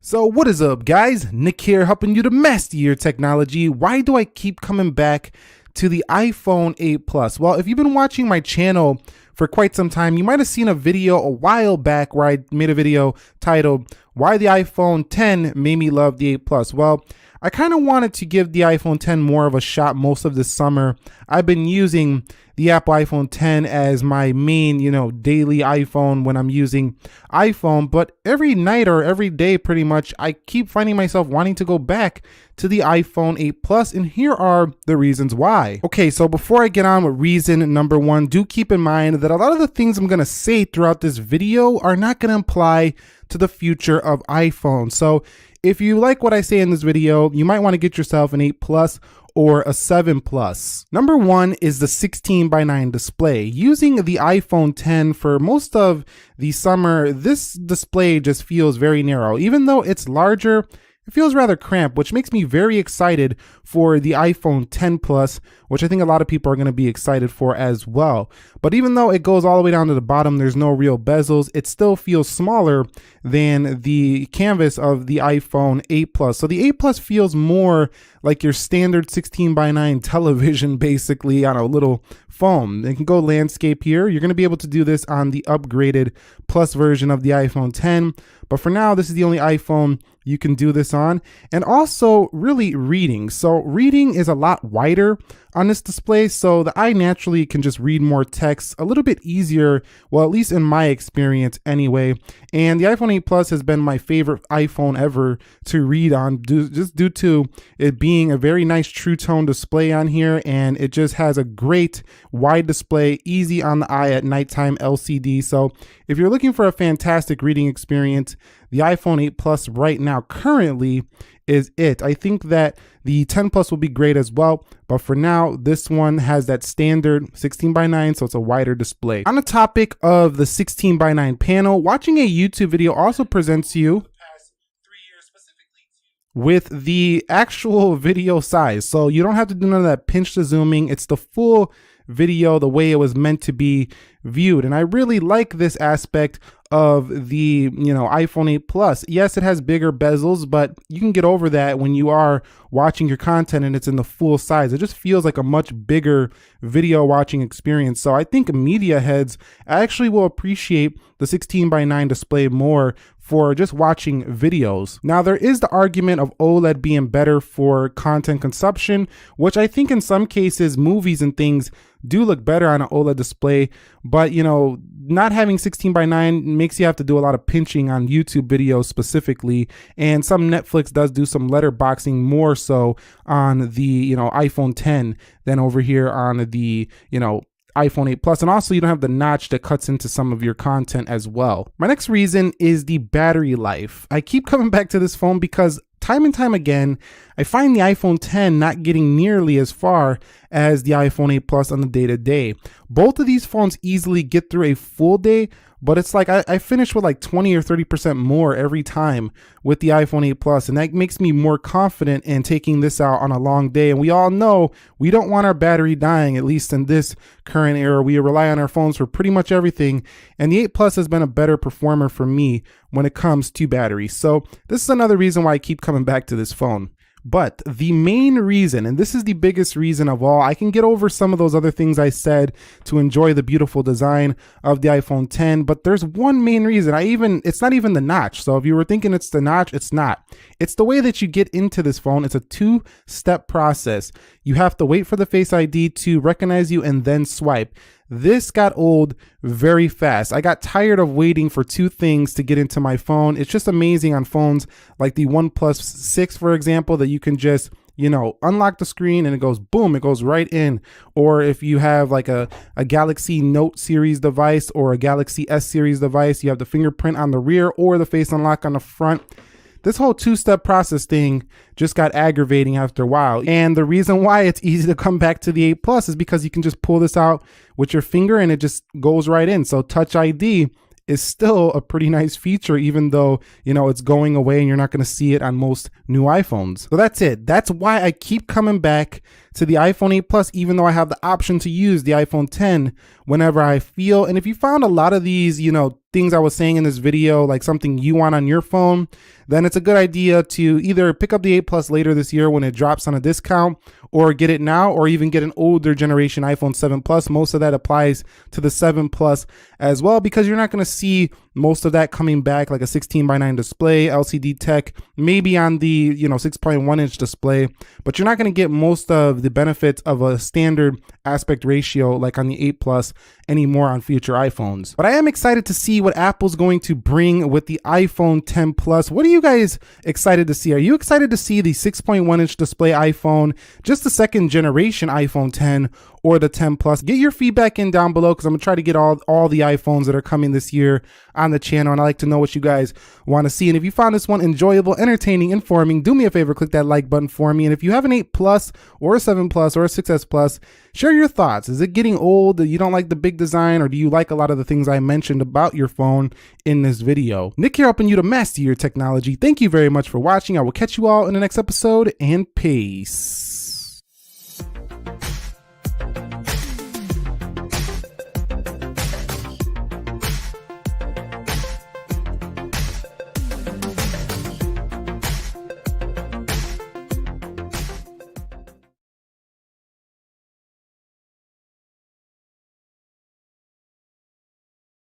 So what is up, guys? Nick here, helping you to master your technology. Why do I keep coming back to the iPhone 8 Plus? Well, if you've been watching my channel for quite some time, you might have seen a video a while back where I made a video titled Why the iPhone 10 Made Me Love the 8 Plus. Well, I kind of wanted to give the iPhone 10 more of a shot most of this summer. I've been using the Apple iPhone 10 as my main, daily iPhone when I'm using iPhone, but every night or every day pretty much, I keep finding myself wanting to go back to the iPhone 8 Plus, and here are the reasons why. Okay, so before I get on with reason number one, do keep in mind that a lot of the things I'm gonna say throughout this video are not gonna apply to the future of iPhone. So if you like what I say in this video, you might want to get yourself an 8 Plus or a 7 Plus. Number one is the 16:9 display. Using the iPhone 10 for most of the summer, this display just feels very narrow. Even though it's larger, it feels rather cramped, which makes me very excited for the iPhone 10 Plus, which I think a lot of people are going to be excited for as well. But even though it goes all the way down to the bottom, there's no real bezels, it still feels smaller than the canvas of the iPhone 8 Plus. So the 8 Plus feels more like your standard 16:9 television, basically on a little phone. It can go landscape here. You're going to be able to do this on the upgraded Plus version of the iPhone 10. But for now, this is the only iPhone you can do this on. And also really reading. So reading is a lot wider on this display, so the eye naturally can just read more text a little bit easier, well, at least in my experience anyway. And the iPhone 8 Plus has been my favorite iPhone ever to read on, just due to it being a very nice true tone display on here, and it just has a great wide display, easy on the eye at nighttime LCD. So if you're looking for a fantastic reading experience, the iPhone 8 Plus right now currently is it. I think that the 10 Plus will be great as well, but for now, this one has that standard 16:9, so it's a wider display. On the topic of the 16:9 panel, watching a YouTube video also presents you with the actual video size. So you don't have to do none of that pinch to zooming. It's the full video the way it was meant to be viewed. And I really like this aspect of the iPhone 8 Plus. Yes, it has bigger bezels, but you can get over that when you are watching your content and it's in the full size. It just feels like a much bigger video watching experience. So I think media heads actually will appreciate the 16:9 display more for just watching videos. Now, there is the argument of OLED being better for content consumption, which I think in some cases movies and things do look better on an OLED display, but not having 16:9 makes you have to do a lot of pinching on YouTube videos specifically, and some Netflix does do some letterboxing more so on the iPhone 10 than over here on the iPhone 8 Plus. And also you don't have the notch that cuts into some of your content as well. My next reason is the battery life. I keep coming back to this phone because time and time again, I find the iPhone 10 not getting nearly as far as the iPhone 8 Plus on the day-to-day. Both of these phones easily get through a full day, but it's like I finish with like 20 or 30% more every time with the iPhone 8 Plus, and that makes me more confident in taking this out on a long day. And we all know we don't want our battery dying, at least in this current era. We rely on our phones for pretty much everything, and the 8 Plus has been a better performer for me when it comes to battery. So this is another reason why I keep coming back to this phone. But the main reason, and this is the biggest reason of all, I can get over some of those other things I said to enjoy the beautiful design of the iPhone 10, but there's one main reason. It's not even the notch. So if you were thinking it's the notch, it's not. It's the way that you get into this phone. It's a two-step process. You have to wait for the Face ID to recognize you and then swipe. This got old very fast. I got tired of waiting for two things to get into my phone. It's just amazing on phones like the OnePlus 6, for example, that you can just unlock the screen and it goes boom, it goes right in. Or if you have like a Galaxy Note series device or a Galaxy S series device, you have the fingerprint on the rear or the face unlock on the front. This whole two-step process thing just got aggravating after a while. And the reason why it's easy to come back to the 8 Plus is because you can just pull this out with your finger and it just goes right in. So Touch ID is still a pretty nice feature, even though, it's going away and you're not going to see it on most new iPhones. So that's it. That's why I keep coming back to the iPhone 8 Plus, even though I have the option to use the iPhone 10 whenever I feel. And if you found a lot of these, things I was saying in this video, like something you want on your phone, then it's a good idea to either pick up the 8 Plus later this year when it drops on a discount, or get it now, or even get an older generation iPhone 7 Plus. Most of that applies to the 7 Plus as well, because you're not going to see most of that coming back, like a 16:9 display, LCD tech, maybe on the 6.1 inch display, but you're not going to get most of the benefits of a standard aspect ratio like on the 8 Plus anymore on future iPhones. But I am excited to see what Apple's going to bring with the iPhone 10 Plus. What are you guys excited to see? Are you excited to see the 6.1 inch display iPhone, just the second generation iPhone 10, or the 10 Plus? Get your feedback in down below, because I'm gonna try to get all the iPhones that are coming this year on the channel, and I like to know what you guys want to see. And if you found this one enjoyable, entertaining, informing, do me a favor, click that like button for me. And if you have an 8 Plus or a 7 Plus or a 6S Plus, share your thoughts. Is it getting old? You don't like the big design, or do you like a lot of the things I mentioned about your phone in this video? Nick here, helping you to master your technology. Thank you very much for watching. I will catch you all in the next episode, and peace.